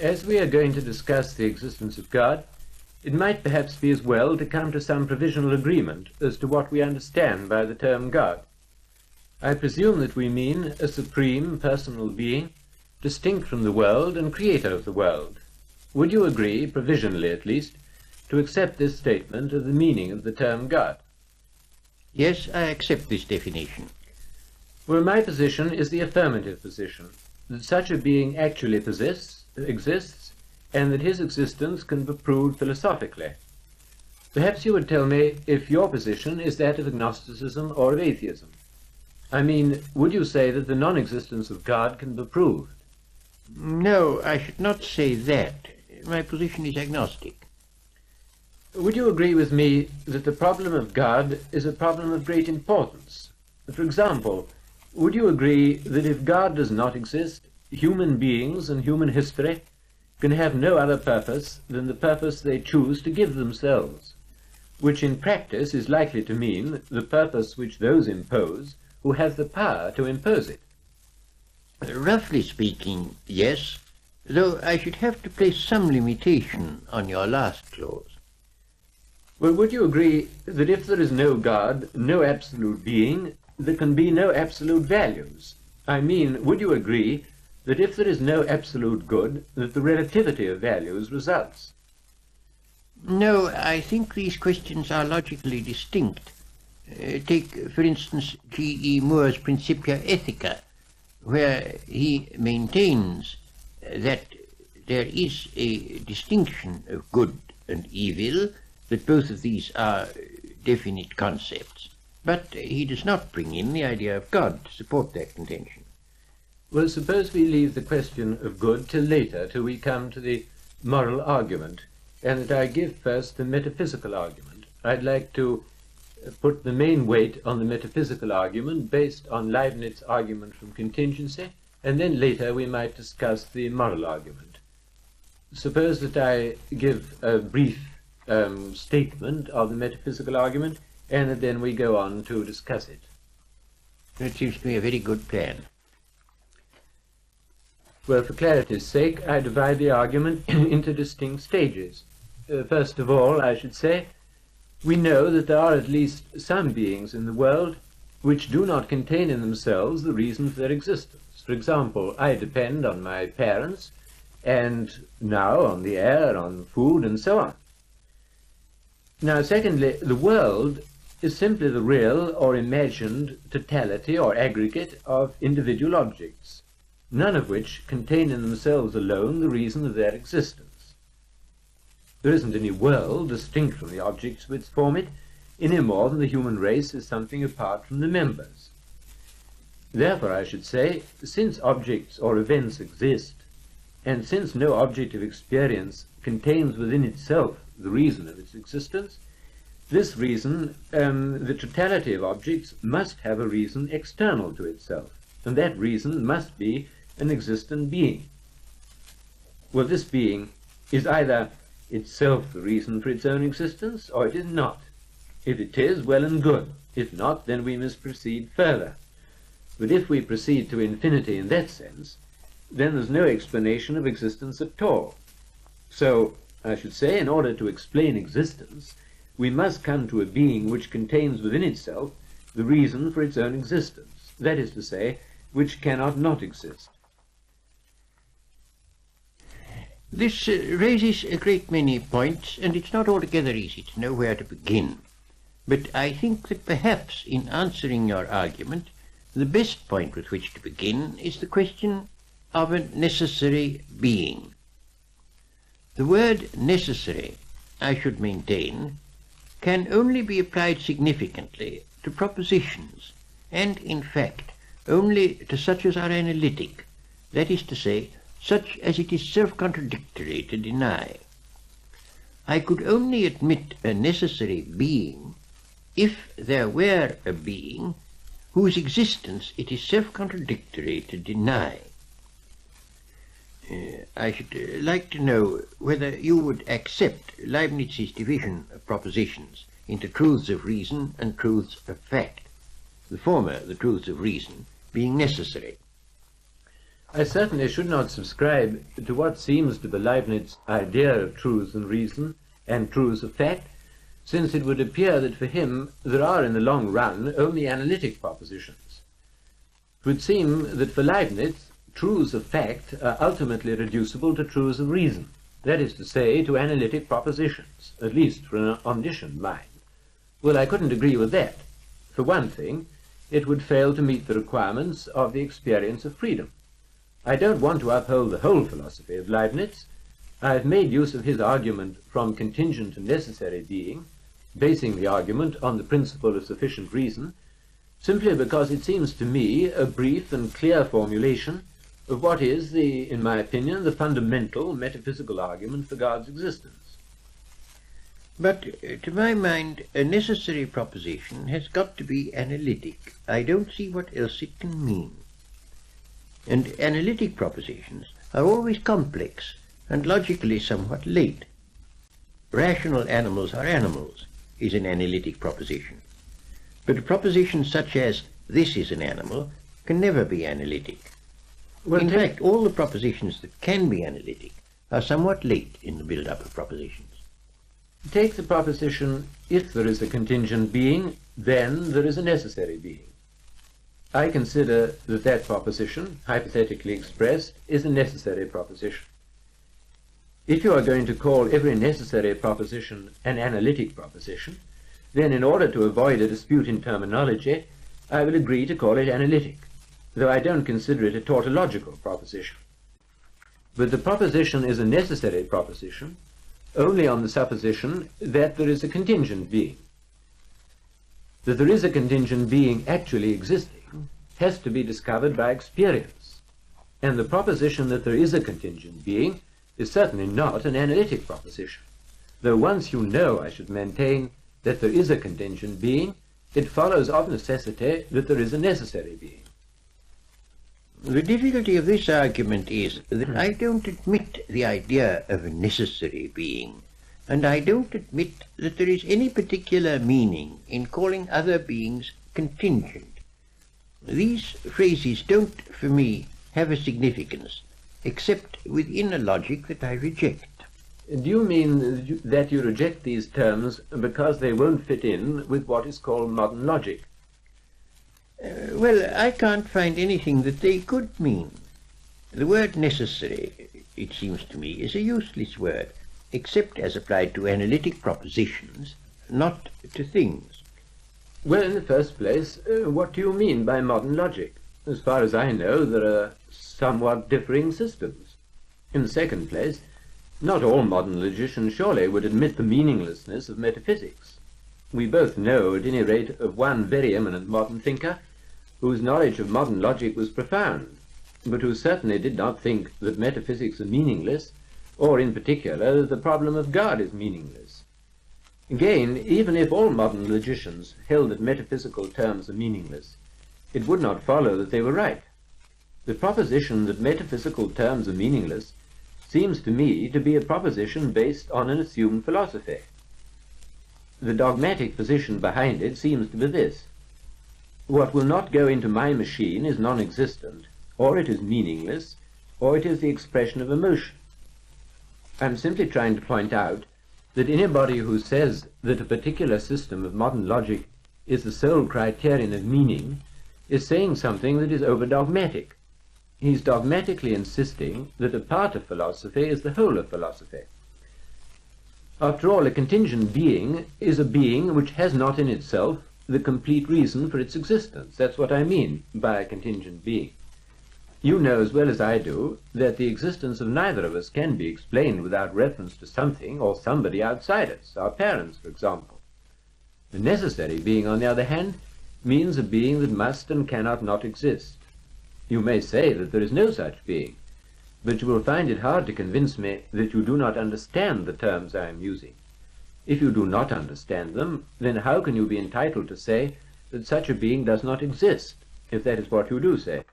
As we are going to discuss the existence of God, it might perhaps be as well to come to some provisional agreement as to what we understand by the term God. I presume that we mean a supreme personal being, distinct from the world and creator of the world. Would you agree, provisionally at least, to accept this statement of the meaning of the term God? Yes, I accept this definition. Well, my position is the affirmative position, that such a being actually exists, and that his existence can be proved philosophically. Perhaps you would tell me if your position is that of agnosticism or of atheism. I mean, would you say that the non-existence of God can be proved? No, I should not say that. My position is agnostic. Would you agree with me that the problem of God is a problem of great importance? For example, would you agree that if God does not exist, human beings and human history can have no other purpose than the purpose they choose to give themselves, which in practice is likely to mean the purpose which those impose who have the power to impose it? Roughly speaking, yes, though I should have to place some limitation on your last clause. Well, would you agree that if there is no God, no absolute being, there can be no absolute values? I mean, would you agree that if there is no absolute good, that the relativity of values results? No, I think these questions are logically distinct. Take, for instance, G.E. Moore's Principia Ethica, where he maintains that there is a distinction of good and evil, that both of these are definite concepts. But he does not bring in the idea of God to support that contention. Well, suppose we leave the question of good till later, till we come to the moral argument, and that I give first the metaphysical argument. I'd like to put the main weight on the metaphysical argument based on Leibniz's argument from contingency, and then later we might discuss the moral argument. Suppose that I give a brief statement of the metaphysical argument, and that then we go on to discuss it. That seems to me a very good plan. Well, for clarity's sake, I divide the argument into distinct stages. First of all, I should say, we know that there are at least some beings in the world which do not contain in themselves the reason for their existence. For example, I depend on my parents, and now on the air, on food, and so on. Now, secondly, the world is simply the real or imagined totality or aggregate of individual objects, none of which contain in themselves alone the reason of their existence. There isn't any world distinct from the objects which form it, any more than the human race is something apart from the members. Therefore, I should say, since objects or events exist, and since no object of experience contains within itself the reason of its existence, this reason, the totality of objects, must have a reason external to itself, and that reason must be an existent being. Well, this being is either itself the reason for its own existence, or it is not. If it is, well and good. If not, then we must proceed further. But if we proceed to infinity in that sense, then there's no explanation of existence at all. So, I should say, in order to explain existence, we must come to a being which contains within itself the reason for its own existence, that is to say, which cannot not exist. This raises a great many points, and it's not altogether easy to know where to begin. But I think that perhaps in answering your argument, the best point with which to begin is the question of a necessary being. The word necessary, I should maintain, can only be applied significantly to propositions, and in fact only to such as are analytic, that is to say, such as it is self-contradictory to deny. I could only admit a necessary being if there were a being whose existence it is self-contradictory to deny. I should like to know whether you would accept Leibniz's division of propositions into truths of reason and truths of fact, the former, the truths of reason, being necessary. I certainly should not subscribe to what seems to be Leibniz's idea of truths and reason and truths of fact, since it would appear that for him there are in the long run only analytic propositions. It would seem that for Leibniz, truths of fact are ultimately reducible to truths of reason, that is to say, to analytic propositions, at least for an omniscient mind. Well, I couldn't agree with that. For one thing, it would fail to meet the requirements of the experience of freedom. I don't want to uphold the whole philosophy of Leibniz. I have made use of his argument from contingent to necessary being, basing the argument on the principle of sufficient reason, simply because it seems to me a brief and clear formulation of what is, in my opinion, the fundamental metaphysical argument for God's existence. But to my mind, a necessary proposition has got to be analytic. I don't see what else it can mean. And analytic propositions are always complex and logically somewhat late. Rational animals are animals is an analytic proposition. But a proposition such as this is an animal can never be analytic. Well, in fact, all the propositions that can be analytic are somewhat late in the build-up of propositions. Take the proposition, if there is a contingent being, then there is a necessary being. I consider that that proposition, hypothetically expressed, is a necessary proposition. If you are going to call every necessary proposition an analytic proposition, then in order to avoid a dispute in terminology, I will agree to call it analytic, though I don't consider it a tautological proposition. But the proposition is a necessary proposition only on the supposition that there is a contingent being. That there is a contingent being actually existing has to be discovered by experience, and the proposition that there is a contingent being is certainly not an analytic proposition, though once you know, I should maintain, that there is a contingent being, it follows of necessity that there is a necessary being. The difficulty of this argument is that I don't admit the idea of a necessary being, and I don't admit that there is any particular meaning in calling other beings contingent. These phrases don't, for me, have a significance, except within a logic that I reject. Do you mean that you reject these terms because they won't fit in with what is called modern logic? Well, I can't find anything that they could mean. The word necessary, it seems to me, is a useless word, except as applied to analytic propositions, not to things. Well, in the first place, what do you mean by modern logic? As far as I know, there are somewhat differing systems. In the second place, not all modern logicians surely would admit the meaninglessness of metaphysics. We both know, at any rate, of one very eminent modern thinker whose knowledge of modern logic was profound, but who certainly did not think that metaphysics are meaningless, or in particular that the problem of God is meaningless. Again, even if all modern logicians held that metaphysical terms are meaningless, it would not follow that they were right. The proposition that metaphysical terms are meaningless seems to me to be a proposition based on an assumed philosophy. The dogmatic position behind it seems to be this: what will not go into my machine is non-existent, or it is meaningless, or it is the expression of emotion. I'm simply trying to point out that anybody who says that a particular system of modern logic is the sole criterion of meaning is saying something that is over-dogmatic. He's dogmatically insisting that a part of philosophy is the whole of philosophy. After all, a contingent being is a being which has not in itself the complete reason for its existence. That's what I mean by a contingent being. You know as well as I do that the existence of neither of us can be explained without reference to something or somebody outside us, our parents, for example. The necessary being, on the other hand, means a being that must and cannot not exist. You may say that there is no such being, but you will find it hard to convince me that you do not understand the terms I am using. If you do not understand them, then how can you be entitled to say that such a being does not exist, if that is what you do say?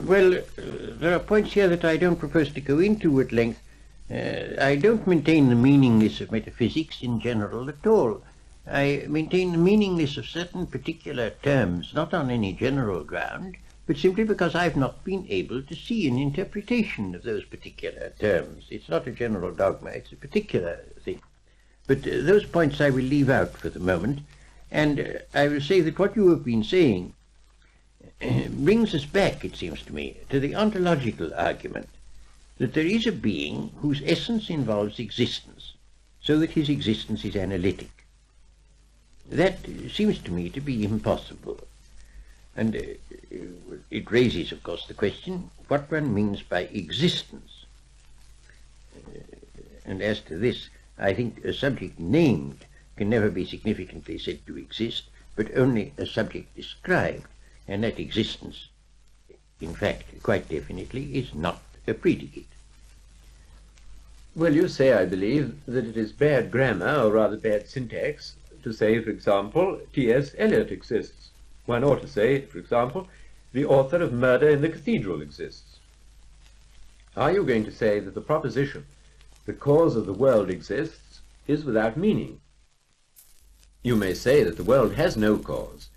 Well, there are points here that I don't propose to go into at length. I don't maintain the meaninglessness of metaphysics in general at all. I maintain the meaninglessness of certain particular terms, not on any general ground, but simply because I've not been able to see an interpretation of those particular terms. It's not a general dogma, it's a particular thing. But those points I will leave out for the moment, and I will say that what you have been saying brings us back, it seems to me, to the ontological argument that there is a being whose essence involves existence, so that his existence is analytic. That seems to me to be impossible. And it raises, of course, the question what one means by existence. And as to this, I think a subject named can never be significantly said to exist, but only a subject described, and that existence, in fact, quite definitely, is not a predicate. Well, you say, I believe, that it is bad grammar, or rather bad syntax, to say, for example, T.S. Eliot exists. One ought to say, for example, the author of Murder in the Cathedral exists. Are you going to say that the proposition, the cause of the world exists, is without meaning? You may say that the world has no cause,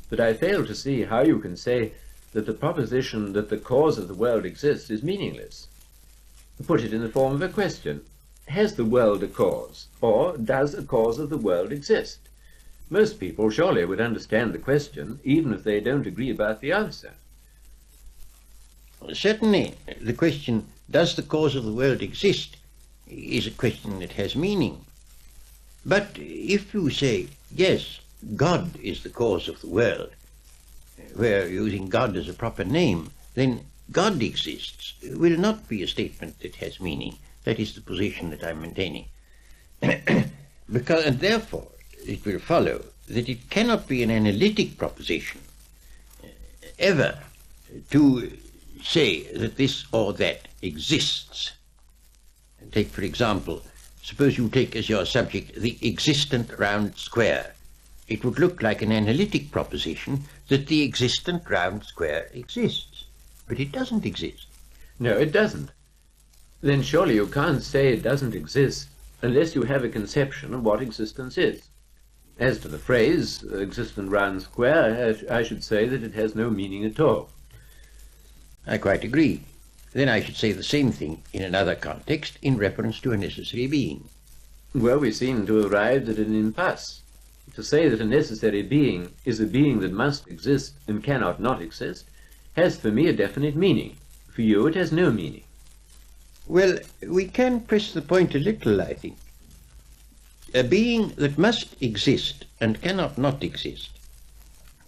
but I fail to see how you can say that the proposition that the cause of the world exists is meaningless. Put it in the form of a question. Has the world a cause, or does a cause of the world exist? Most people surely would understand the question, even if they don't agree about the answer. Certainly, the question, does the cause of the world exist, is a question that has meaning. But if you say, yes, God is the cause of the world, we're using God as a proper name, then God exists will not be a statement that has meaning. That is the position that I'm maintaining. And therefore, it will follow that it cannot be an analytic proposition ever to say that this or that exists. Take, for example, suppose you take as your subject the existent round square. It would look like an analytic proposition that the existent round square exists, but it doesn't exist. No, it doesn't. Then surely you can't say it doesn't exist unless you have a conception of what existence is. As to the phrase, existent round square, I should say that it has no meaning at all. I quite agree. Then I should say the same thing in another context in reference to a necessary being. Well, we seem to have arrived at an impasse. To say that a necessary being is a being that must exist and cannot not exist has for me a definite meaning. For you it has no meaning. Well, we can press the point a little, I think. A being that must exist and cannot not exist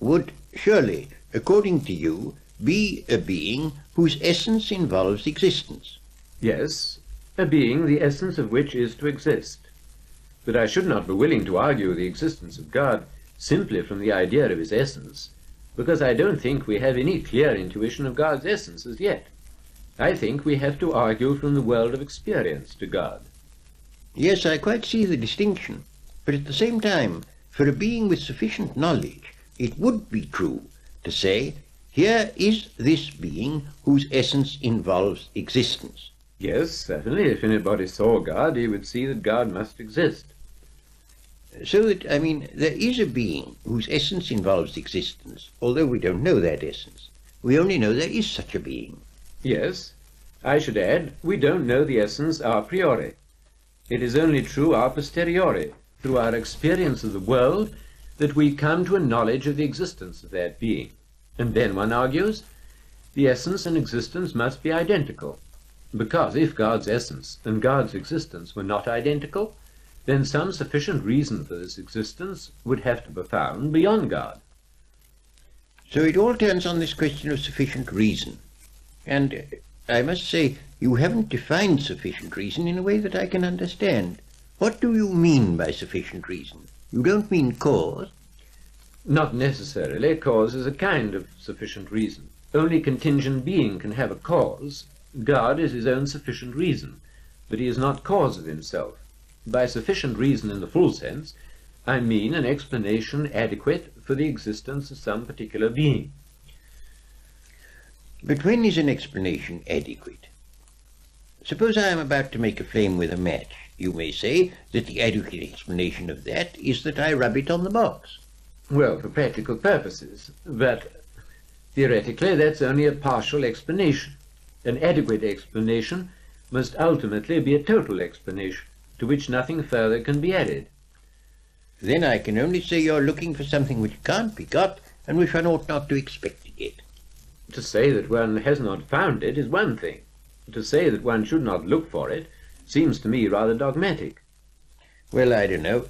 would surely, according to you, be a being whose essence involves existence. Yes, a being the essence of which is to exist. But I should not be willing to argue the existence of God simply from the idea of his essence, because I don't think we have any clear intuition of God's essence as yet. I think we have to argue from the world of experience to God. Yes, I quite see the distinction, but at the same time, for a being with sufficient knowledge, it would be true to say, here is this being whose essence involves existence. Yes, certainly, if anybody saw God, he would see that God must exist. So that, I mean, there is a being whose essence involves existence, although we don't know that essence. We only know there is such a being. Yes, I should add, we don't know the essence a priori. It is only true a posteriori, through our experience of the world, that we come to a knowledge of the existence of that being. And then, one argues, the essence and existence must be identical, because if God's essence and God's existence were not identical, then some sufficient reason for this existence would have to be found beyond God. So it all turns on this question of sufficient reason. And I must say, you haven't defined sufficient reason in a way that I can understand. What do you mean by sufficient reason? You don't mean cause? Not necessarily. Cause is a kind of sufficient reason. Only contingent being can have a cause. God is his own sufficient reason, but he is not cause of himself. By sufficient reason in the full sense, I mean an explanation adequate for the existence of some particular being. But when is an explanation adequate? Suppose I am about to make a flame with a match. You may say that the adequate explanation of that is that I rub it on the box. Well, for practical purposes, but Theoretically, that's only a partial explanation. An adequate explanation must ultimately be a total explanation, to which nothing further can be added. Then I can only say you're looking for something which can't be got, and which one ought not to expect to get. To say that one has not found it is one thing. To say that one should not look for it seems to me rather dogmatic. Well, I don't know.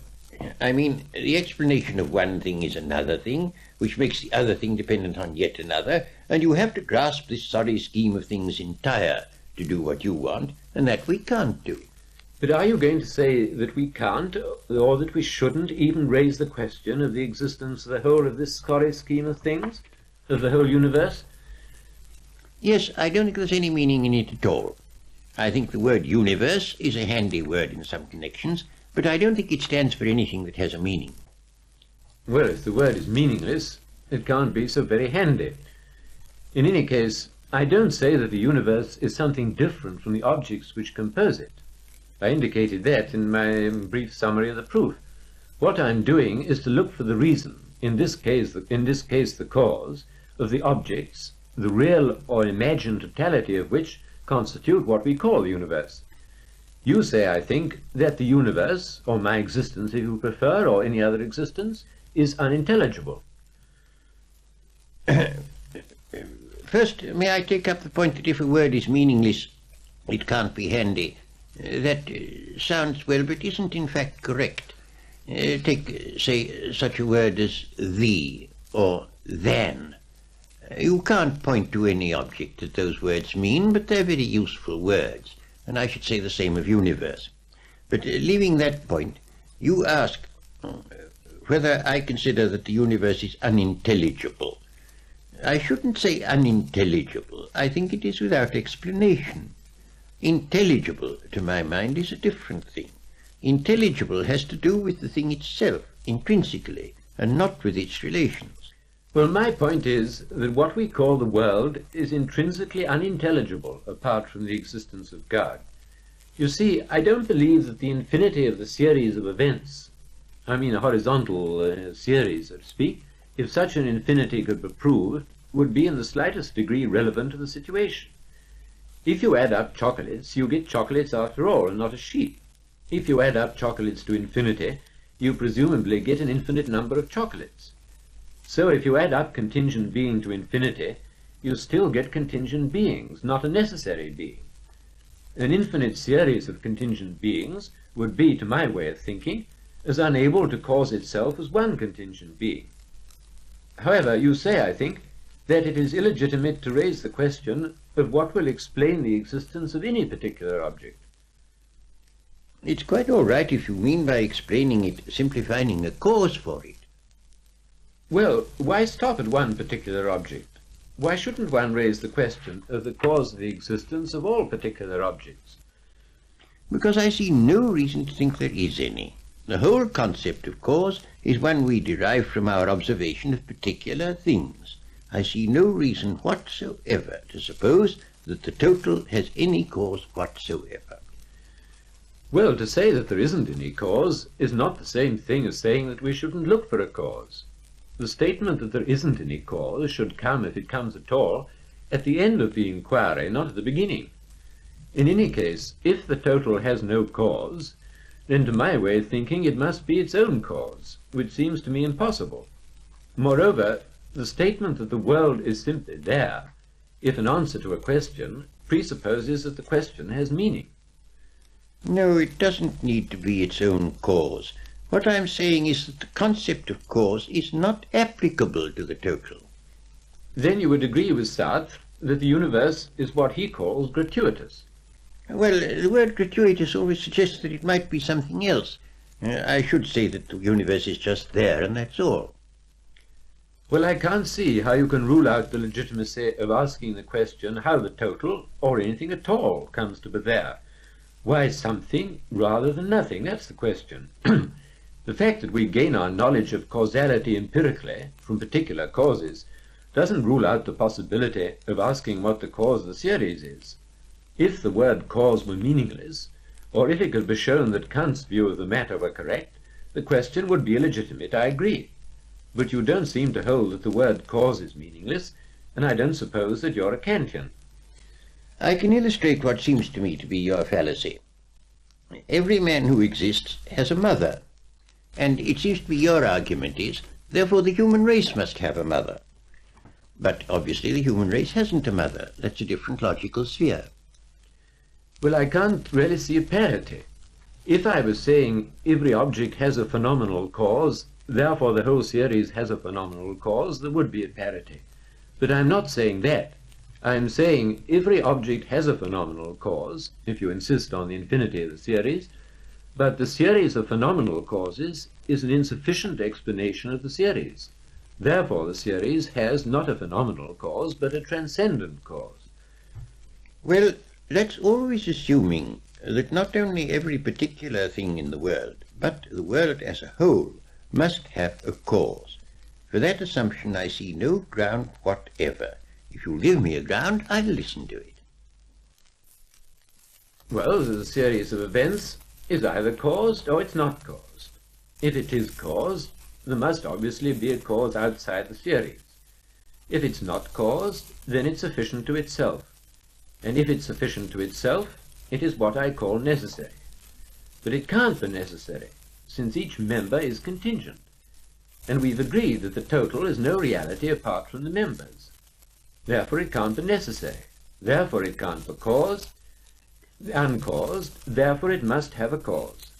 I mean, the explanation of one thing is another thing, which makes the other thing dependent on yet another, and you have to grasp this sorry scheme of things entire to do what you want, and that we can't do. But are you going to say that we can't, or that we shouldn't even raise the question of the existence of the whole of this sorry scheme of things, of the whole universe? Yes, I don't think there's any meaning in it at all. I think the word universe is a handy word in some connections, but I don't think it stands for anything that has a meaning. Well, if the word is meaningless, it can't be so very handy. In any case, I don't say that the universe is something different from the objects which compose it. I indicated that in my brief summary of the proof. What I'm doing is to look for the reason, in this case the cause, of the objects, the real or imagined totality of which constitute what we call the universe. You say, I think, that the universe, or my existence if you prefer, or any other existence, is unintelligible. First, may I take up the point that if a word is meaningless, it can't be handy? That sounds well, but isn't in fact correct. Take, say, such a word as the, or than. You can't point to any object that those words mean, but they're very useful words, and I should say the same of universe. But leaving that point, you ask whether I consider that the universe is unintelligible. I shouldn't say unintelligible. I think it is without explanation. Intelligible, to my mind, is a different thing. Intelligible has to do with the thing itself, intrinsically, and not with its relations. Well, my point is that what we call the world is intrinsically unintelligible apart from the existence of God. You see, I don't believe that the infinity of the series of events, I mean a horizontal series, so to speak, if such an infinity could be proved, would be in the slightest degree relevant to the situation. If you add up chocolates, you get chocolates after all, and not a sheep. If you add up chocolates to infinity, you presumably get an infinite number of chocolates. So if you add up contingent being to infinity, you still get contingent beings, not a necessary being. An infinite series of contingent beings would be, to my way of thinking, as unable to cause itself as one contingent being. However, you say, I think, that it is illegitimate to raise the question of what will explain the existence of any particular object. It's quite all right if you mean by explaining it simply finding a cause for it. Well, why stop at one particular object? Why shouldn't one raise the question of the cause of the existence of all particular objects? Because I see no reason to think there is any. The whole concept of cause is one we derive from our observation of particular things. I see no reason whatsoever to suppose that the total has any cause whatsoever. Well, to say that there isn't any cause is not the same thing as saying that we shouldn't look for a cause. The statement that there isn't any cause should come, if it comes at all, at the end of the inquiry, not at the beginning. In any case, if the total has no cause, then to my way of thinking it must be its own cause, which seems to me impossible. Moreover, the statement that the world is simply there, if an answer to a question, presupposes that the question has meaning. No, it doesn't need to be its own cause. What I'm saying is that the concept of cause is not applicable to the total. Then you would agree with Sartre that the universe is what he calls gratuitous. Well, the word gratuitous always suggests that it might be something else. I should say that the universe is just there, and that's all. Well, I can't see how you can rule out the legitimacy of asking the question how the total, or anything at all, comes to be there. Why something rather than nothing? That's the question. The fact that we gain our knowledge of causality empirically from particular causes doesn't rule out the possibility of asking what the cause of the series is. If the word cause were meaningless, or if it could be shown that Kant's view of the matter were correct, the question would be illegitimate, I agree. But you don't seem to hold that the word cause is meaningless, and I don't suppose that you're a Kantian. I can illustrate what seems to me to be your fallacy. Every man who exists has a mother, and it seems to be your argument is, therefore the human race must have a mother. But obviously the human race hasn't a mother. That's a different logical sphere. Well, I can't really see a parity. If I was saying every object has a phenomenal cause, therefore the whole series has a phenomenal cause, there would be a parity. But I'm not saying that. I'm saying every object has a phenomenal cause, if you insist on the infinity of the series, but the series of phenomenal causes is an insufficient explanation of the series. Therefore the series has not a phenomenal cause, but a transcendent cause. Well, that's always assuming that not only every particular thing in the world, but the world as a whole must have a cause. For that assumption I see no ground whatever. If you give me a ground, I'll listen to it. Well, the series of events is either caused or it's not caused. If it is caused, there must obviously be a cause outside the series. If it's not caused, then it's sufficient to itself. And if it's sufficient to itself, it is what I call necessary. But it can't be necessary, since each member is contingent. And we've agreed that the total is no reality apart from the members. Therefore it can't be necessary. Therefore it can't be caused, uncaused, therefore it must have a cause.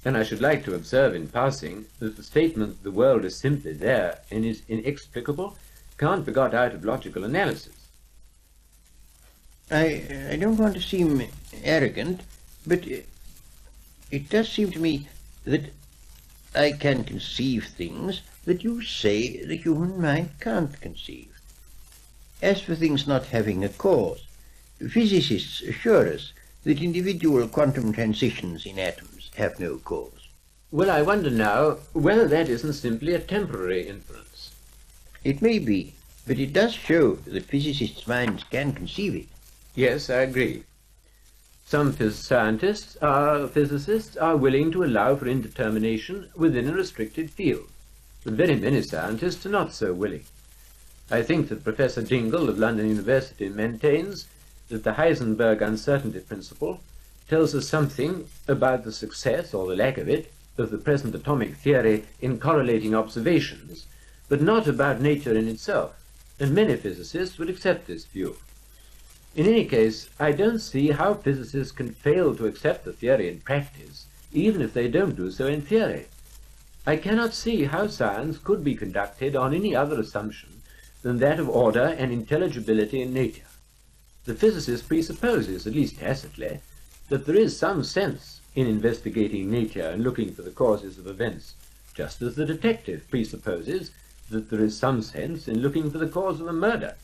And I should like to observe in passing that the statement that the world is simply there and is inexplicable can't be got out of logical analysis. I don't want to seem arrogant, but it does seem to me that I can conceive things that you say the human mind can't conceive. As for things not having a cause, physicists assure us that individual quantum transitions in atoms have no cause. Well, I wonder now whether that isn't simply a temporary inference. It may be, but it does show that physicists' minds can conceive it. Yes, I agree. Some physicists are willing to allow for indetermination within a restricted field, but very many scientists are not so willing. I think that Professor Dingle of London University maintains that the Heisenberg uncertainty principle tells us something about the success, or the lack of it, of the present atomic theory in correlating observations, but not about nature in itself, and many physicists would accept this view. In any case, I don't see how physicists can fail to accept the theory in practice, even if they don't do so in theory. I cannot see how science could be conducted on any other assumption than that of order and intelligibility in nature. The physicist presupposes, at least tacitly, that there is some sense in investigating nature and looking for the causes of events, just as the detective presupposes that there is some sense in looking for the cause of a murder.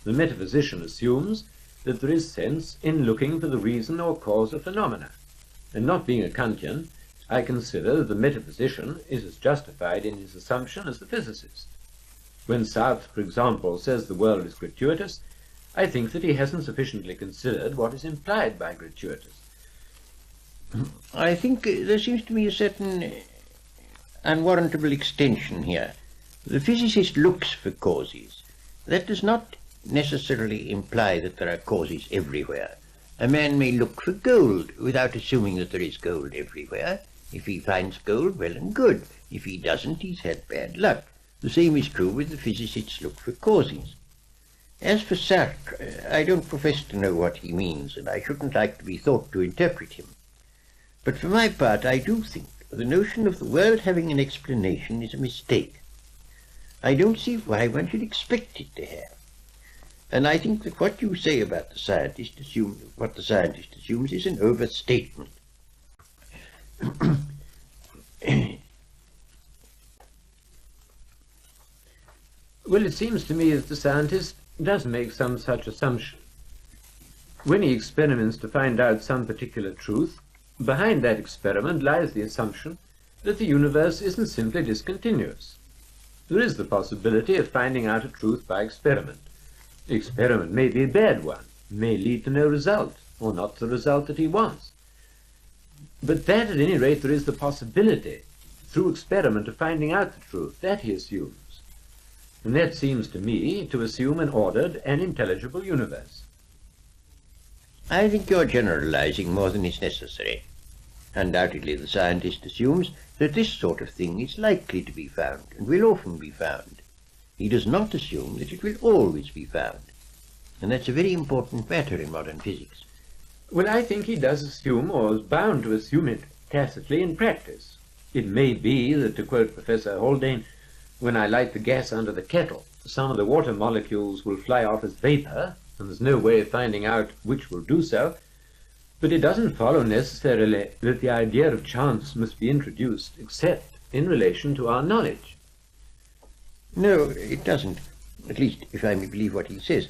The metaphysician assumes that there is sense in looking for the reason or cause of phenomena, and not being a Kantian, I consider that the metaphysician is as justified in his assumption as the physicist. When Sartre, for example, says the world is gratuitous, I think that he hasn't sufficiently considered what is implied by gratuitous. I think there seems to be a certain unwarrantable extension here. The physicist looks for causes. That does not necessarily imply that there are causes everywhere. A man may look for gold without assuming that there is gold everywhere. If he finds gold, well and good. If he doesn't, he's had bad luck. The same is true with the physicists look for causes. As for Sartre, I don't profess to know what he means, and I shouldn't like to be thought to interpret him. But for my part, I do think the notion of the world having an explanation is a mistake. I don't see why one should expect it to have. And I think that what you say about the scientist assumes is an overstatement. Well, it seems to me that the scientist does make some such assumption. When he experiments to find out some particular truth, behind that experiment lies the assumption that the universe isn't simply discontinuous. There is the possibility of finding out a truth by experiment. The experiment may be a bad one, may lead to no result, or not the result that he wants. But that, at any rate, there is the possibility, through experiment, of finding out the truth. That he assumes. And that seems to me to assume an ordered and intelligible universe. I think you're generalizing more than is necessary. Undoubtedly the scientist assumes that this sort of thing is likely to be found and will often be found. He does not assume that it will always be found. And that's a very important matter in modern physics. Well, I think he does assume, or is bound to assume it tacitly in practice. It may be that, to quote Professor Haldane, when I light the gas under the kettle, some of the water molecules will fly off as vapor, and there's no way of finding out which will do so. But it doesn't follow necessarily that the idea of chance must be introduced except in relation to our knowledge. No, it doesn't, at least if I may believe what he says.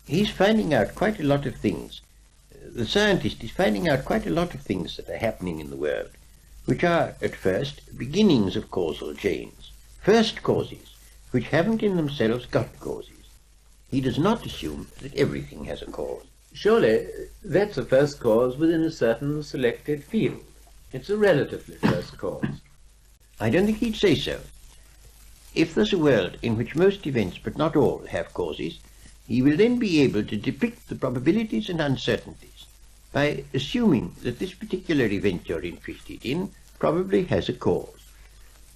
He's finding out quite a lot of things. The scientist is finding out quite a lot of things that are happening in the world, which are, at first, beginnings of causal chains, first causes, which haven't in themselves got causes. He does not assume that everything has a cause. Surely that's a first cause within a certain selected field. It's a relatively first cause. I don't think he'd say so. If there's a world in which most events, but not all, have causes, he will then be able to depict the probabilities and uncertainties by assuming that this particular event you're interested in probably has a cause.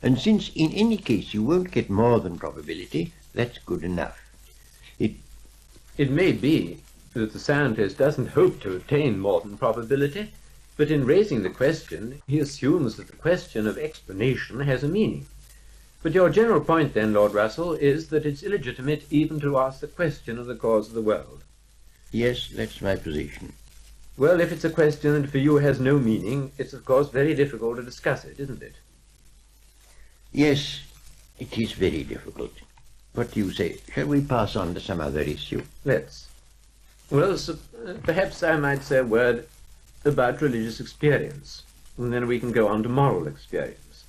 And since in any case you won't get more than probability, that's good enough. It may be that the scientist doesn't hope to attain more than probability, but in raising the question, he assumes that the question of explanation has a meaning. But your general point then, Lord Russell, is that it's illegitimate even to ask the question of the cause of the world. Yes, that's my position. Well, if it's a question that for you has no meaning, it's of course very difficult to discuss it, isn't it? Yes, it is very difficult. What do you say? Shall we pass on to some other issue? Let's. Well, perhaps I might say a word about religious experience, and then we can go on to moral experience.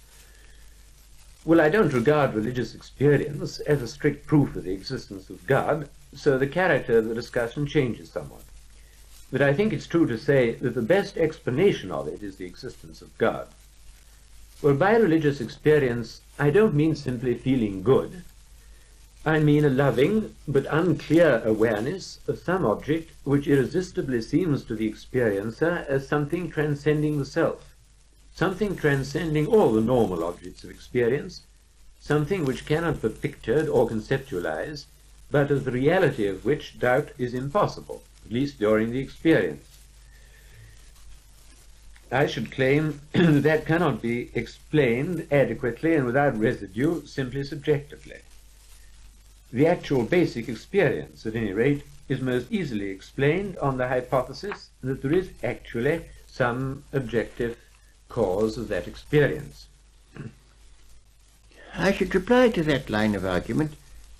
Well, I don't regard religious experience as a strict proof of the existence of God, so the character of the discussion changes somewhat. But I think it's true to say that the best explanation of it is the existence of God. Well, by religious experience, I don't mean simply feeling good. I mean a loving but unclear awareness of some object which irresistibly seems to the experiencer as something transcending the self, something transcending all the normal objects of experience, something which cannot be pictured or conceptualized, but of the reality of which doubt is impossible, at least during the experience. I should claim that cannot be explained adequately and without residue simply subjectively. The actual basic experience, at any rate, is most easily explained on the hypothesis that there is actually some objective cause of that experience. I should reply to that line of argument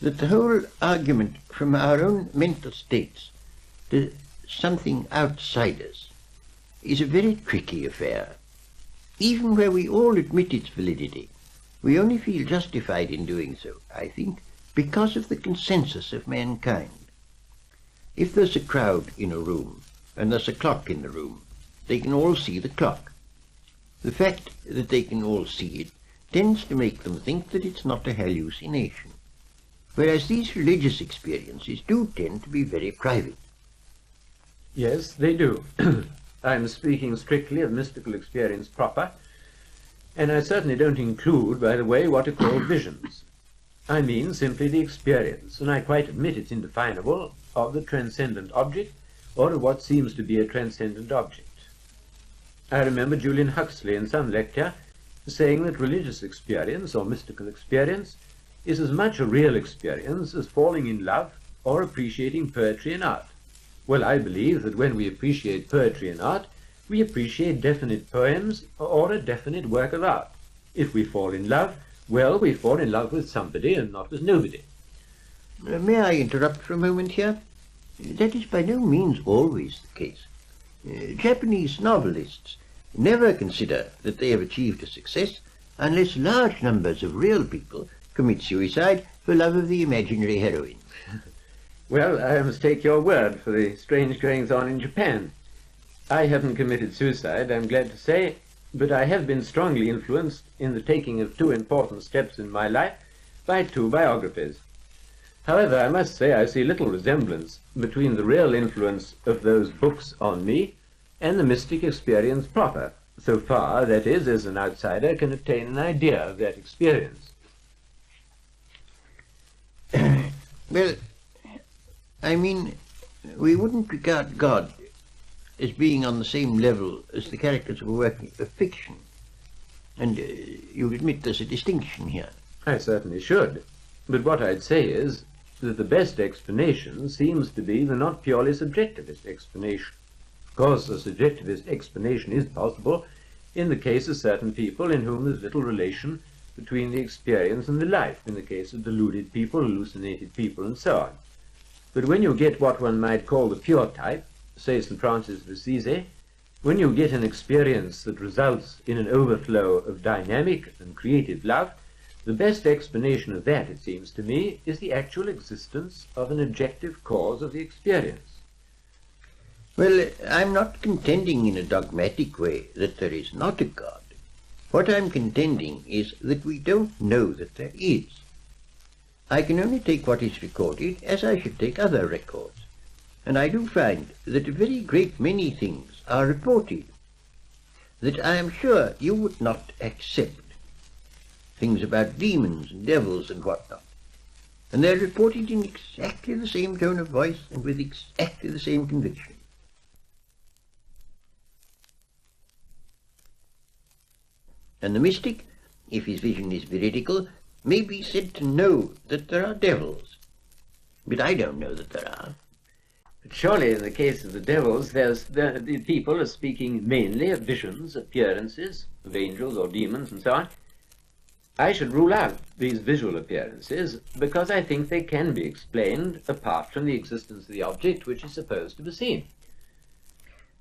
that the whole argument from our own mental states to something outside us is a very tricky affair. Even where we all admit its validity, we only feel justified in doing so, I think, because of the consensus of mankind. If there's a crowd in a room, and there's a clock in the room, they can all see the clock. The fact that they can all see it tends to make them think that it's not a hallucination, whereas these religious experiences do tend to be very private. Yes, they do. I'm speaking strictly of mystical experience proper, and I certainly don't include, by the way, what are called visions. I mean simply the experience, and I quite admit it's indefinable, of the transcendent object, or of what seems to be a transcendent object. I remember Julian Huxley in some lecture saying that religious experience, or mystical experience, is as much a real experience as falling in love or appreciating poetry and art. Well, I believe that when we appreciate poetry and art, we appreciate definite poems or a definite work of art. If we fall in love, well, we fall in love with somebody and not with nobody. May I interrupt for a moment here? That is by no means always the case. Japanese novelists never consider that they have achieved a success unless large numbers of real people commit suicide for love of the imaginary heroine. Well, I must take your word for the strange goings-on in Japan. I haven't committed suicide, I'm glad to say, but I have been strongly influenced in the taking of two important steps in my life by two biographies, However, I must say I see little resemblance between the real influence of those books on me and the mystic experience proper, so far, that is, as an outsider can obtain an idea of that experience. Well, I mean, we wouldn't regard God as being on the same level as the characters of a work of fiction. And you admit there's a distinction here. I certainly should. But what I'd say is that the best explanation seems to be the not purely subjectivist explanation. Of course, a subjectivist explanation is possible in the case of certain people in whom there's little relation between the experience and the life, in the case of deluded people, hallucinated people, and so on. But when you get what one might call the pure type, say St. Francis of Assisi, when you get an experience that results in an overflow of dynamic and creative love, the best explanation of that, it seems to me, is the actual existence of an objective cause of the experience. Well, I'm not contending in a dogmatic way that there is not a God. What I'm contending is that we don't know that there is. I can only take what is recorded as I should take other records, and I do find that a very great many things are reported that I am sure you would not accept. Things about demons and devils and whatnot. And they're reported in exactly the same tone of voice and with exactly the same conviction. And the mystic, if his vision is veridical, may be said to know that there are devils. But I don't know that there are. But surely in the case of the devils, the people are speaking mainly of visions, appearances of angels or demons and so on. I should rule out these visual appearances because I think they can be explained apart from the existence of the object which is supposed to be seen.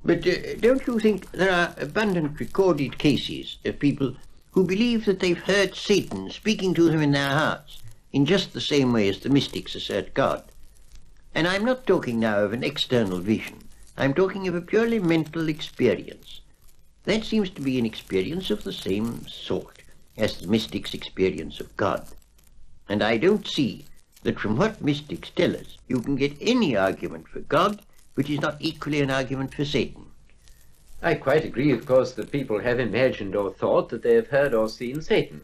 But don't you think there are abundant recorded cases of people who believe that they've heard Satan speaking to them in their hearts in just the same way as the mystics assert God? And I'm not talking now of an external vision. I'm talking of a purely mental experience. That seems to be an experience of the same sort as the mystics' experience of God. And I don't see that from what mystics tell us you can get any argument for God which is not equally an argument for Satan. I quite agree, of course, that people have imagined or thought that they have heard or seen Satan.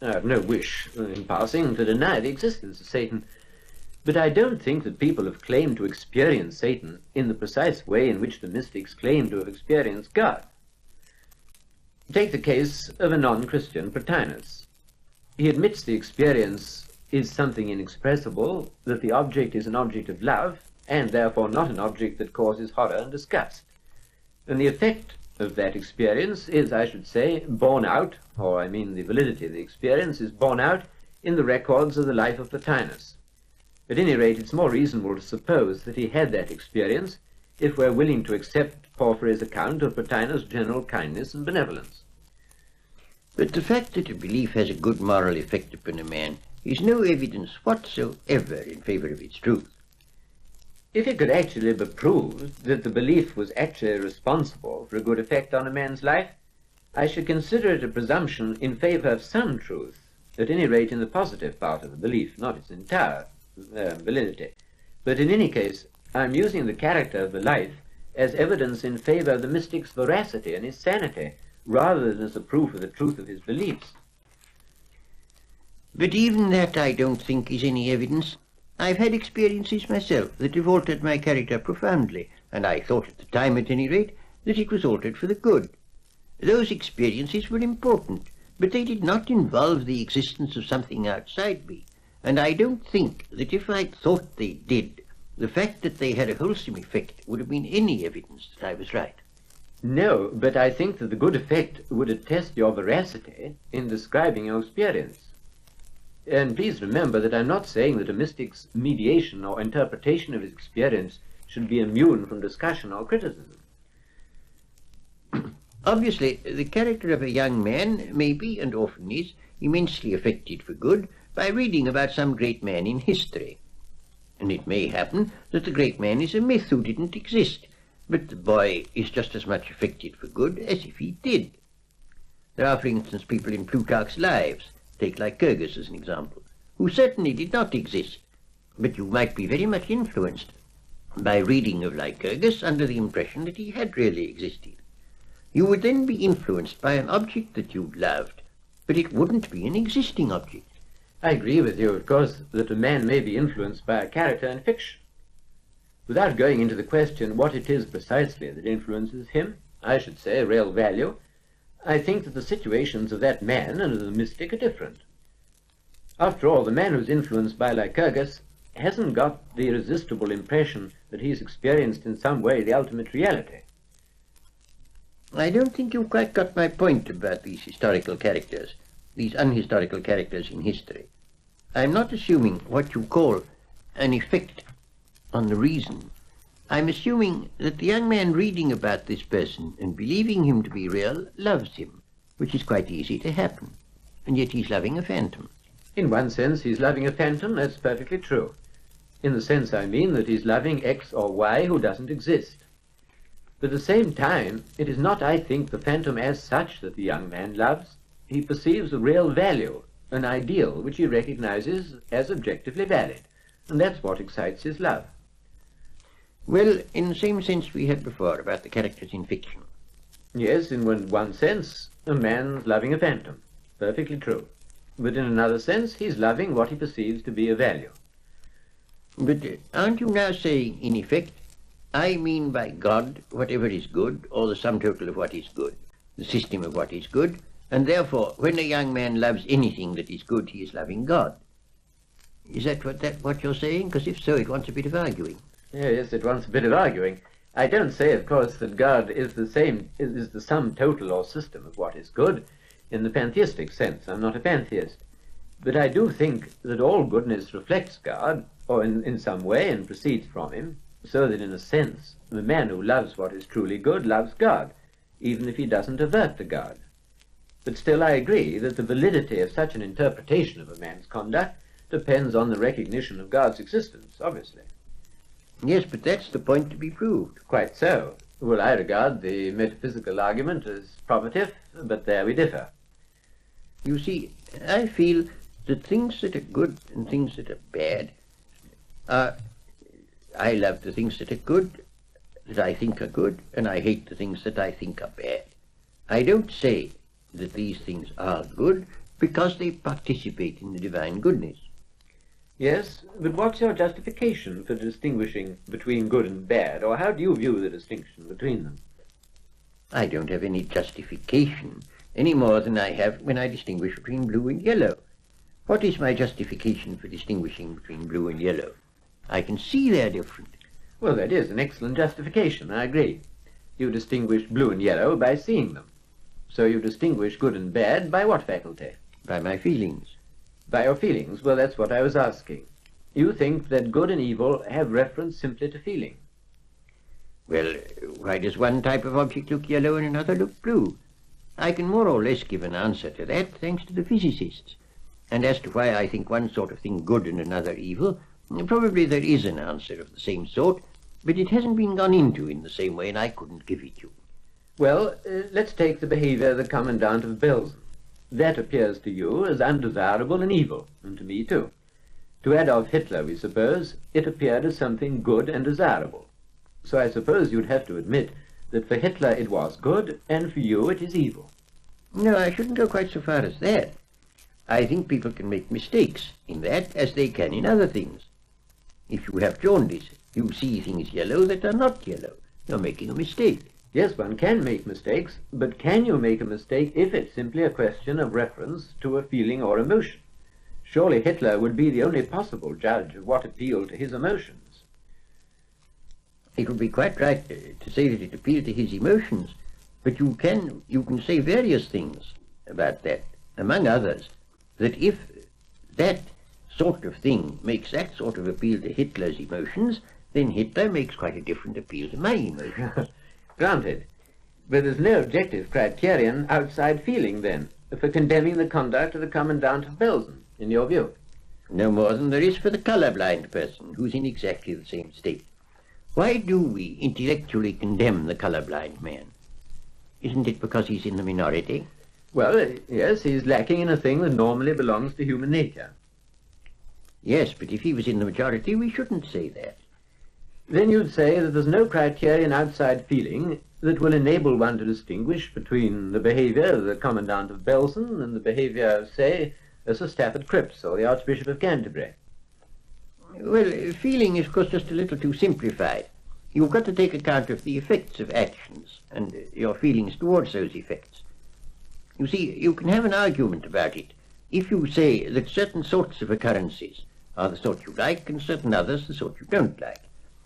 I have no wish, in passing, to deny the existence of Satan. But I don't think that people have claimed to experience Satan in the precise way in which the mystics claim to have experienced God. Take the case of a non-Christian Plotinus. He admits the experience is something inexpressible, that the object is an object of love, and therefore not an object that causes horror and disgust. And the effect of that experience is, I should say, borne out, or I mean the validity of the experience is borne out in the records of the life of Plotinus. At any rate, it's more reasonable to suppose that he had that experience if we're willing to accept Porphyry's account of Plotinus' general kindness and benevolence. But the fact that a belief has a good moral effect upon a man is no evidence whatsoever in favor of its truth. If it could actually be proved that the belief was actually responsible for a good effect on a man's life, I should consider it a presumption in favor of some truth, at any rate in the positive part of the belief, not its entire validity. But in any case, I'm using the character of the life as evidence in favor of the mystic's veracity and his sanity, rather than as a proof of the truth of his beliefs. But even that I don't think is any evidence. I've had experiences myself that have altered my character profoundly, and I thought at the time, at any rate, that it was altered for the good. Those experiences were important, but they did not involve the existence of something outside me, and I don't think that if I thought they did, the fact that they had a wholesome effect would have been any evidence that I was right. No, but I think that the good effect would attest your veracity in describing your experience. And please remember that I'm not saying that a mystic's mediation or interpretation of his experience should be immune from discussion or criticism. Obviously, the character of a young man may be, and often is, immensely affected for good by reading about some great man in history. And it may happen that the great man is a myth who didn't exist, but the boy is just as much affected for good as if he did. There are, for instance, people in Plutarch's Lives, take Lycurgus as an example, who certainly did not exist, But you might be very much influenced by reading of Lycurgus under the impression that he had really existed. You would then be influenced by an object that you loved, but it wouldn't be an existing object. I agree with you, of course, that a man may be influenced by a character in fiction. Without going into the question what it is precisely that influences him, I should say real value, I think that the situations of that man and of the mystic are different. After all, the man who's influenced by Lycurgus hasn't got the irresistible impression that he's experienced in some way the ultimate reality. I don't think you've quite got my point about these historical characters, these unhistorical characters in history. I'm not assuming what you call an effect on the reason. I'm assuming that the young man reading about this person and believing him to be real loves him, which is quite easy to happen, and yet he's loving a phantom. In one sense, he's loving a phantom, that's perfectly true. In the sense, I mean, that he's loving X or Y who doesn't exist. But at the same time, it is not, I think, the phantom as such that the young man loves. He perceives a real value, an ideal, which he recognizes as objectively valid, and that's what excites his love. Well, in the same sense we had before about the characters in fiction. Yes, in one sense, a man's loving a phantom. Perfectly true. But in another sense, he's loving what he perceives to be a value. But aren't you now saying, in effect, I mean by God whatever is good, or the sum total of what is good, the system of what is good, and therefore, when a young man loves anything that is good, he is loving God. Is that what you're saying? Because if so, it wants a bit of arguing. Yes, it wants a bit of arguing. I don't say, of course, that God is the sum total or system of what is good, in the pantheistic sense. I'm not a pantheist. But I do think that all goodness reflects God, or in some way, and proceeds from him, so that in a sense, the man who loves what is truly good loves God, even if he doesn't avert to God. But still I agree that the validity of such an interpretation of a man's conduct depends on the recognition of God's existence, obviously. Yes, but that's the point to be proved. Quite so. Well, I regard the metaphysical argument as probative, but there we differ. You see, I feel that things that are good and things that are bad I love the things that are good, that I think are good, and I hate the things that I think are bad. I don't say that these things are good because they participate in the divine goodness. Yes, but what's your justification for distinguishing between good and bad, or how do you view the distinction between them? I don't have any justification, any more than I have when I distinguish between blue and yellow. What is my justification for distinguishing between blue and yellow? I can see they're different. Well, that is an excellent justification, I agree. You distinguish blue and yellow by seeing them. So you distinguish good and bad by what faculty? By my feelings. By your feelings? Well, that's what I was asking. You think that good and evil have reference simply to feeling. Well, why does one type of object look yellow and another look blue? I can more or less give an answer to that, thanks to the physicists. And as to why I think one sort of thing good and another evil, probably there is an answer of the same sort, but it hasn't been gone into in the same way, and I couldn't give it you. Well, let's take the behavior of the commandant of Belsen. That appears to you as undesirable and evil, and to me too. To Adolf Hitler, we suppose, it appeared as something good and desirable. So I suppose you'd have to admit that for Hitler it was good, and for you it is evil. No, I shouldn't go quite so far as that. I think people can make mistakes in that as they can in other things. If you have jaundice, you see things yellow that are not yellow. You're making a mistake. Yes, one can make mistakes, but can you make a mistake if it's simply a question of reference to a feeling or emotion? Surely Hitler would be the only possible judge of what appealed to his emotions. It would be quite right to say that it appealed to his emotions, but you can say various things about that, among others, that if that sort of thing makes that sort of appeal to Hitler's emotions, then Hitler makes quite a different appeal to my emotions. Granted. But there's no objective criterion outside feeling, then, for condemning the conduct of the commandant of Belsen, in your view. No more than there is for the color-blind person, who's in exactly the same state. Why do we intellectually condemn the color-blind man? Isn't it because he's in the minority? Well, yes, he's lacking in a thing that normally belongs to human nature. Yes, but if he was in the majority, we shouldn't say that. Then you'd say that there's no criterion outside feeling that will enable one to distinguish between the behaviour of the Commandant of Belsen and the behaviour of, say, Sir Stafford Cripps or the Archbishop of Canterbury. Well, feeling is, of course, just a little too simplified. You've got to take account of the effects of actions and your feelings towards those effects. You see, you can have an argument about it if you say that certain sorts of occurrences are the sort you like and certain others the sort you don't like.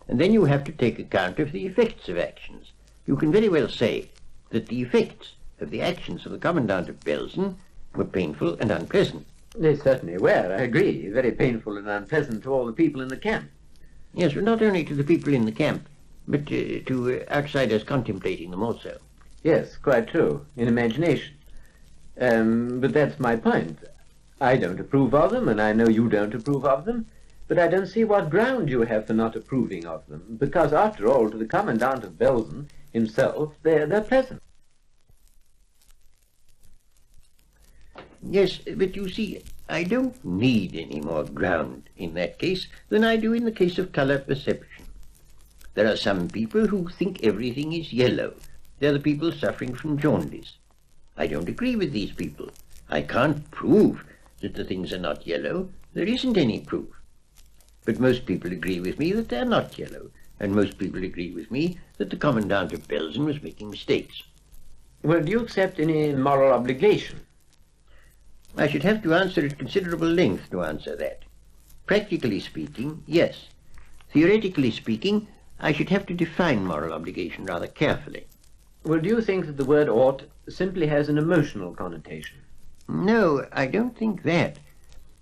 And then you have to take account of the effects of actions. You can very well say that the effects of the actions of the Commandant of Belsen were painful and unpleasant. They certainly were, I agree, very painful and unpleasant to all the people in the camp. Yes, but not only to the people in the camp, but to outsiders contemplating them also. Yes, quite true, in imagination. But that's my point. I don't approve of them, and I know you don't approve of them, but I don't see what ground you have for not approving of them, because after all, to the Commandant of Belsen himself, they're pleasant. Yes, but you see, I don't need any more ground in that case than I do in the case of colour perception. There are some people who think everything is yellow. They're the people suffering from jaundice. I don't agree with these people. I can't prove that the things are not yellow. There isn't any proof. But most people agree with me that they're not yellow, and most people agree with me that the Commandant of Belsen was making mistakes. Well, do you accept any moral obligation? I should have to answer at considerable length to answer that. Practically speaking, yes. Theoretically speaking, I should have to define moral obligation rather carefully. Well, do you think that the word ought simply has an emotional connotation? No, I don't think that.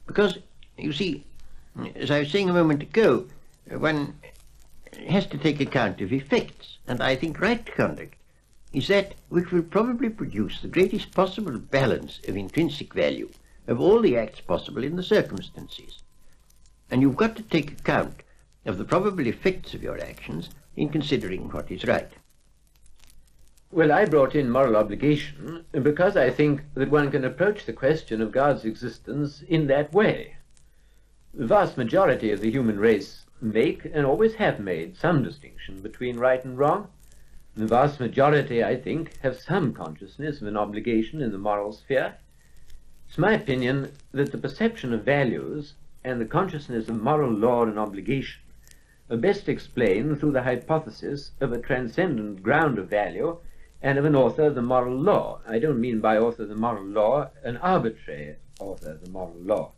Because, you see, as I was saying a moment ago, one has to take account of effects, and I think right conduct is that which will probably produce the greatest possible balance of intrinsic value of all the acts possible in the circumstances. And you've got to take account of the probable effects of your actions in considering what is right. Well, I brought in moral obligation because I think that one can approach the question of God's existence in that way. The vast majority of the human race make, and always have made, some distinction between right and wrong. The vast majority, I think, have some consciousness of an obligation in the moral sphere. It's my opinion that the perception of values and the consciousness of moral law and obligation are best explained through the hypothesis of a transcendent ground of value and of an author of the moral law. I don't mean by author of the moral law an arbitrary author of the moral law.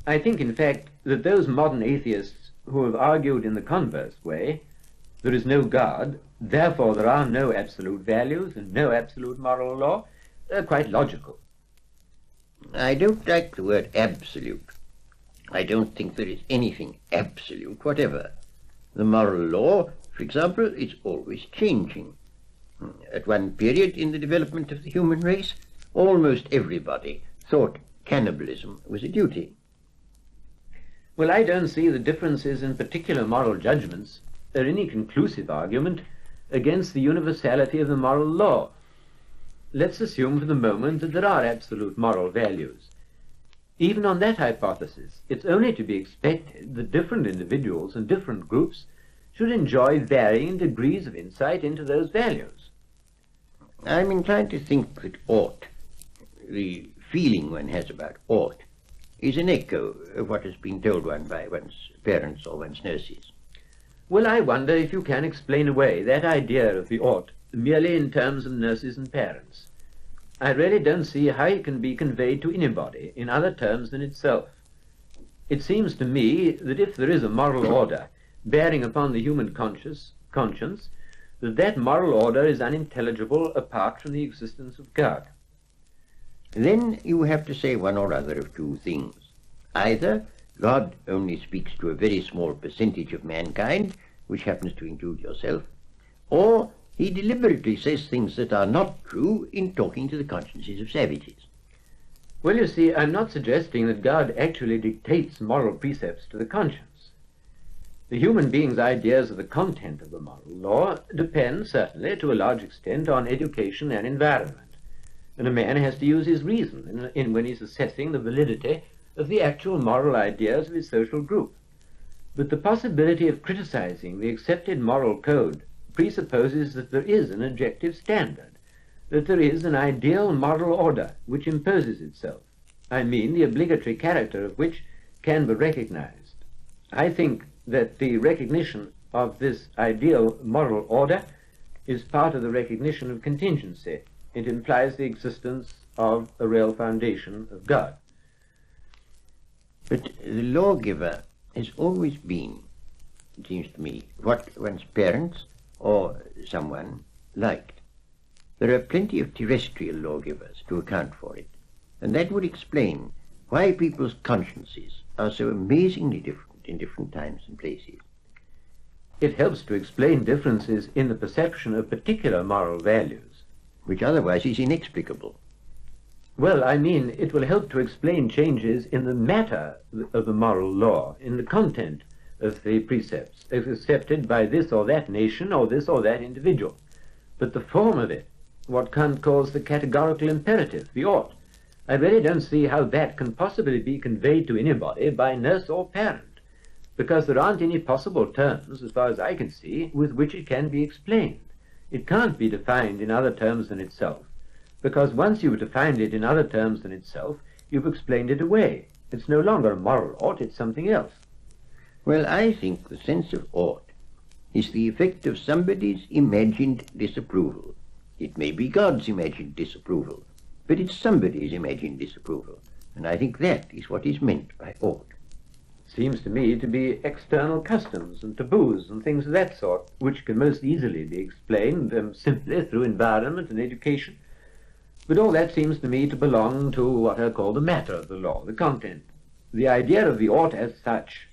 I think, in fact, that those modern atheists who have argued in the converse way, there is no God, therefore there are no absolute values and no absolute moral law, are quite logical. I don't like the word absolute. I don't think there is anything absolute whatever. The moral law, for example, is always changing. At one period in the development of the human race, almost everybody thought cannibalism was a duty. Well, I don't see the differences in particular moral judgments are any conclusive argument against the universality of the moral law. Let's assume for the moment that there are absolute moral values. Even on that hypothesis, it's only to be expected that different individuals and different groups should enjoy varying degrees of insight into those values. I'm inclined to think that ought, the feeling one has about ought, is an echo of what has been told one by one's parents or one's nurses. Well, I wonder if you can explain away that idea of the ought merely in terms of nurses and parents. I really don't see how it can be conveyed to anybody in other terms than itself. It seems to me that if there is a moral order bearing upon the human conscience, that moral order is unintelligible apart from the existence of God. Then you have to say one or other of two things. Either God only speaks to a very small percentage of mankind, which happens to include yourself, or he deliberately says things that are not true in talking to the consciences of savages. Well, you see, I'm not suggesting that God actually dictates moral precepts to the conscience. The human being's ideas of the content of the moral law depend, certainly, to a large extent, on education and environment. And a man has to use his reason when he's assessing the validity of the actual moral ideas of his social group. But the possibility of criticizing the accepted moral code presupposes that there is an objective standard, that there is an ideal moral order which imposes itself. I mean, the obligatory character of which can be recognized. I think that the recognition of this ideal moral order is part of the recognition of contingency. It implies the existence of a real foundation of God. But the lawgiver has always been, it seems to me, what one's parents or someone liked. There are plenty of terrestrial lawgivers to account for it, and that would explain why people's consciences are so amazingly different in different times and places. It helps to explain differences in the perception of particular moral values, which otherwise is inexplicable. Well, I mean, it will help to explain changes in the matter of the moral law, in the content of the precepts, as accepted by this or that nation or this or that individual. But the form of it, what Kant calls the categorical imperative, the ought, I really don't see how that can possibly be conveyed to anybody by nurse or parent, because there aren't any possible terms, as far as I can see, with which it can be explained. It can't be defined in other terms than itself, because once you've defined it in other terms than itself, you've explained it away. It's no longer a moral ought, it's something else. Well, I think the sense of ought is the effect of somebody's imagined disapproval. It may be God's imagined disapproval, but it's somebody's imagined disapproval, and I think that is what is meant by ought. Seems to me to be external customs and taboos and things of that sort, which can most easily be explained simply through environment and education. But all that seems to me to belong to what I call the matter of the law, the content. The idea of the ought as such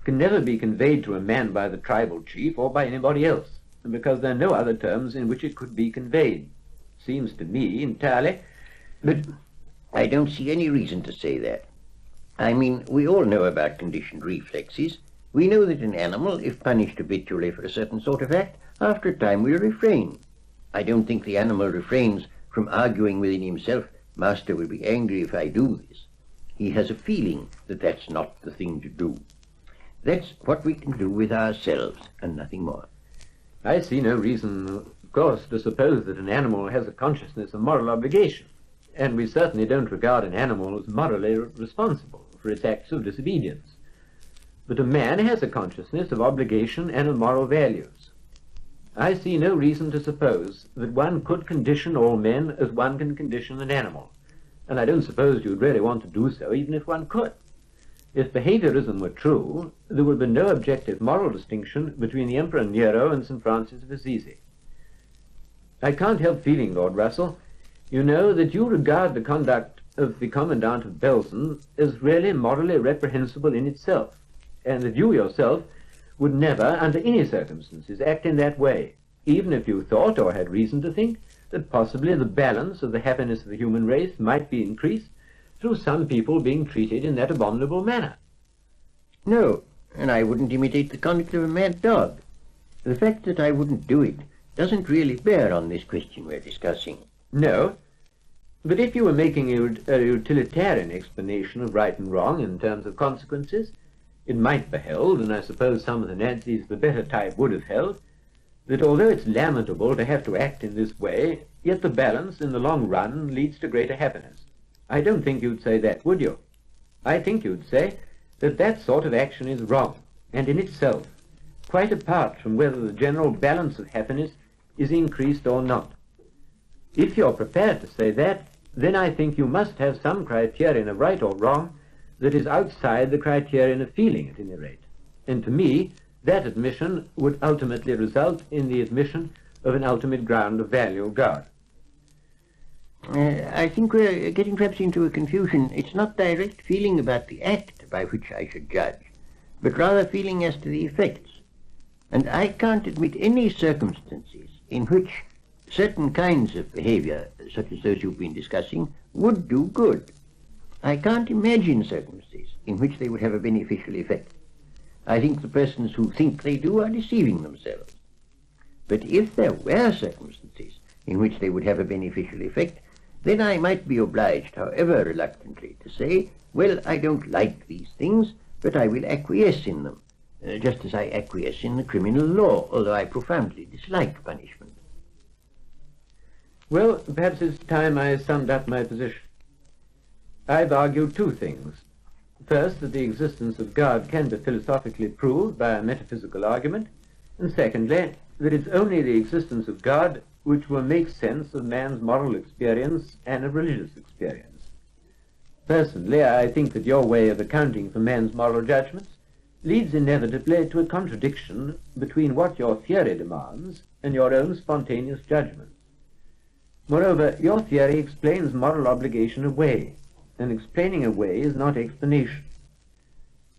can never be conveyed to a man by the tribal chief or by anybody else, because there are no other terms in which it could be conveyed. Seems to me entirely. But I don't see any reason to say that. I mean, we all know about conditioned reflexes. We know that an animal, if punished habitually for a certain sort of act, after a time will refrain. I don't think the animal refrains from arguing within himself, "Master will be angry if I do this." He has a feeling that that's not the thing to do. That's what we can do with ourselves, and nothing more. I see no reason, of course, to suppose that an animal has a consciousness of moral obligation, and we certainly don't regard an animal as morally responsible for its acts of disobedience. But a man has a consciousness of obligation and of moral values. I see no reason to suppose that one could condition all men as one can condition an animal, and I don't suppose you'd really want to do so even if one could. If behaviorism were true, there would be no objective moral distinction between the Emperor Nero and St. Francis of Assisi. I can't help feeling, Lord Russell, you know, that you regard the conduct of the Commandant of Belsen as really morally reprehensible in itself, and that you yourself would never, under any circumstances, act in that way, even if you thought or had reason to think that possibly the balance of the happiness of the human race might be increased through some people being treated in that abominable manner. No, and I wouldn't imitate the conduct of a mad dog. The fact that I wouldn't do it doesn't really bear on this question we're discussing. No, but if you were making a utilitarian explanation of right and wrong in terms of consequences, it might be held, and I suppose some of the Nazis of the better type would have held, that although it's lamentable to have to act in this way, yet the balance in the long run leads to greater happiness. I don't think you'd say that, would you? I think you'd say that that sort of action is wrong, and in itself, quite apart from whether the general balance of happiness is increased or not. If you're prepared to say that, then I think you must have some criterion of right or wrong that is outside the criterion of feeling, at any rate. And to me, that admission would ultimately result in the admission of an ultimate ground of value, God. I think we're getting perhaps into a confusion. It's not direct feeling about the act by which I should judge, but rather feeling as to the effects. And I can't admit any circumstances in which certain kinds of behavior, such as those you've been discussing, would do good. I can't imagine circumstances in which they would have a beneficial effect. I think the persons who think they do are deceiving themselves. But if there were circumstances in which they would have a beneficial effect, then I might be obliged, however reluctantly, to say, well, I don't like these things, but I will acquiesce in them, just as I acquiesce in the criminal law, although I profoundly dislike punishment. Well, perhaps it's time I summed up my position. I've argued two things. First, that the existence of God can be philosophically proved by a metaphysical argument, and secondly, that it's only the existence of God which will make sense of man's moral experience and of religious experience. Personally, I think that your way of accounting for man's moral judgments leads inevitably to a contradiction between what your theory demands and your own spontaneous judgments. Moreover, your theory explains moral obligation away, and explaining away is not explanation.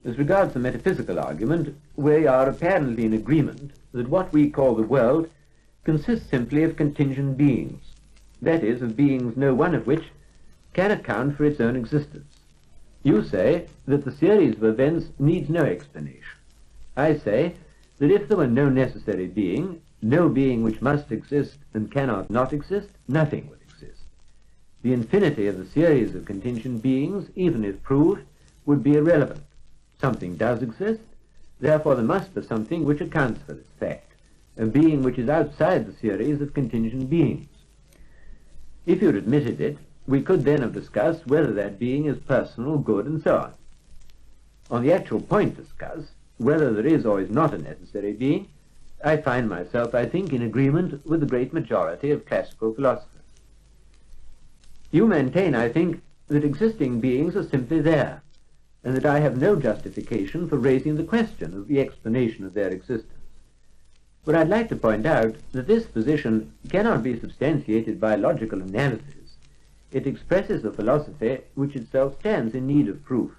As regards the metaphysical argument, we are apparently in agreement that what we call the world consists simply of contingent beings, that is, of beings no one of which can account for its own existence. You say that the series of events needs no explanation. I say that if there were no necessary being, no being which must exist and cannot not exist, nothing would exist. The infinity of the series of contingent beings, even if proved, would be irrelevant. Something does exist, therefore there must be something which accounts for this fact, a being which is outside the series of contingent beings. If you'd admitted it, we could then have discussed whether that being is personal, good, and so on. On the actual point discussed, whether there is or is not a necessary being, I find myself, I think, in agreement with the great majority of classical philosophers. You maintain, I think, that existing beings are simply there, and that I have no justification for raising the question of the explanation of their existence. But I'd like to point out that this position cannot be substantiated by logical analysis. It expresses a philosophy which itself stands in need of proof.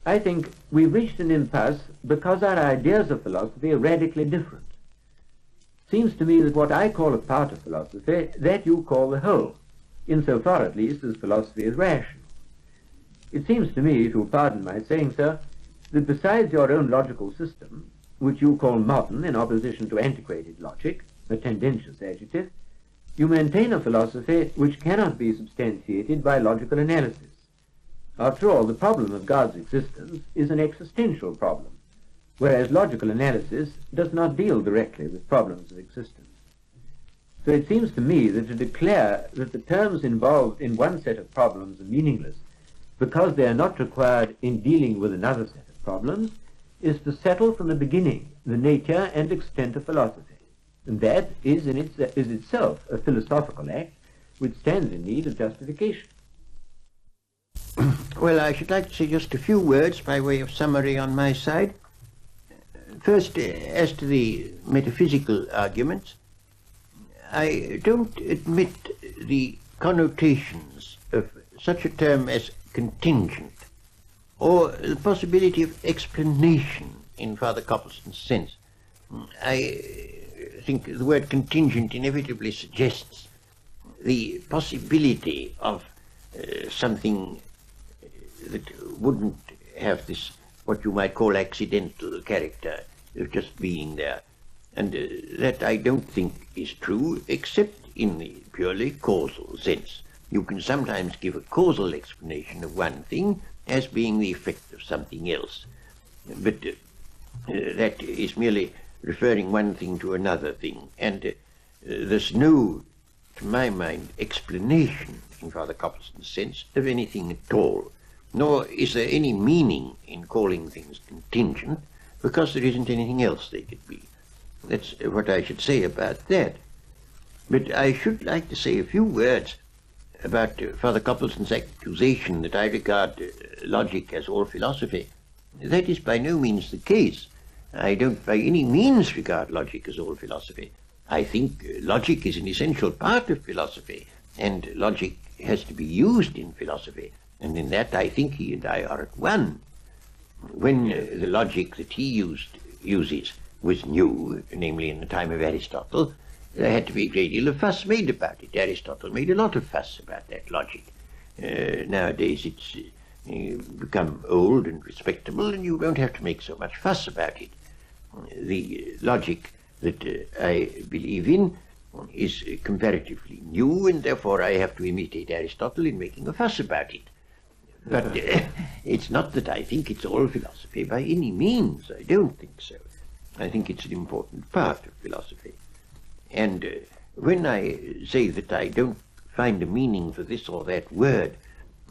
I think we've reached an impasse because our ideas of philosophy are radically different. It seems to me that what I call a part of philosophy, that you call the whole, insofar at least as philosophy is rational. It seems to me, if you'll pardon my saying so, that besides your own logical system, which you call modern in opposition to antiquated logic, a tendentious adjective, you maintain a philosophy which cannot be substantiated by logical analysis. After all, the problem of God's existence is an existential problem, whereas logical analysis does not deal directly with problems of existence. So it seems to me that to declare that the terms involved in one set of problems are meaningless because they are not required in dealing with another set of problems is to settle from the beginning the nature and extent of philosophy. And that is itself a philosophical act which stands in need of justification. Well, I should like to say just a few words by way of summary on my side. First, as to the metaphysical arguments, I don't admit the connotations of such a term as contingent, or the possibility of explanation in Father Coppelston's sense. I think the word contingent inevitably suggests the possibility of something that wouldn't have this, what you might call accidental character of just being there. And that I don't think is true, except in the purely causal sense. You can sometimes give a causal explanation of one thing as being the effect of something else. But that is merely referring one thing to another thing. And there's no, to my mind, explanation in Father Coppelston's sense of anything at all. Nor is there any meaning in calling things contingent, because there isn't anything else they could be. That's what I should say about that. But I should like to say a few words about Father Coppelston's accusation that I regard logic as all philosophy. That is by no means the case. I don't by any means regard logic as all philosophy. I think logic is an essential part of philosophy, and logic has to be used in philosophy. And in that I think he and I are at one. When the logic that he uses was new, namely in the time of Aristotle, there had to be a great deal of fuss made about it. Aristotle made a lot of fuss about that logic. Nowadays it's become old and respectable, and you don't have to make so much fuss about it. The logic that I believe in is comparatively new, and therefore I have to imitate Aristotle in making a fuss about it. But it's not that I think it's all philosophy by any means. I don't think so. I think it's an important part of philosophy. And when I say that I don't find a meaning for this or that word,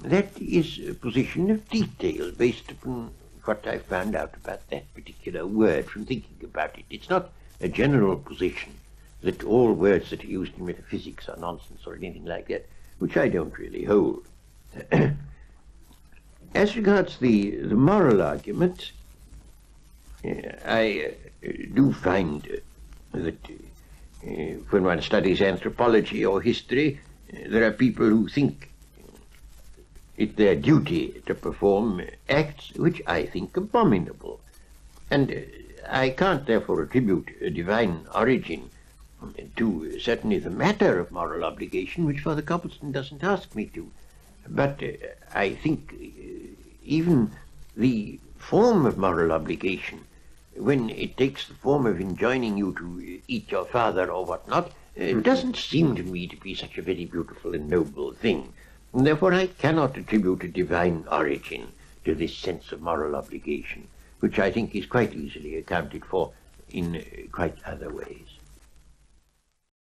that is a position of detail based upon what I found out about that particular word from thinking about it. It's not a general position that all words that are used in metaphysics are nonsense or anything like that, which I don't really hold. As regards the moral argument, I do find that when one studies anthropology or history, there are people who think it their duty to perform acts which I think abominable. And I can't therefore attribute a divine origin to certainly the matter of moral obligation, which Father Copleston doesn't ask me to. But I think even the form of moral obligation, when it takes the form of enjoining you to eat your father or whatnot, doesn't seem to me to be such a very beautiful and noble thing. And therefore I cannot attribute a divine origin to this sense of moral obligation, which I think is quite easily accounted for in quite other ways.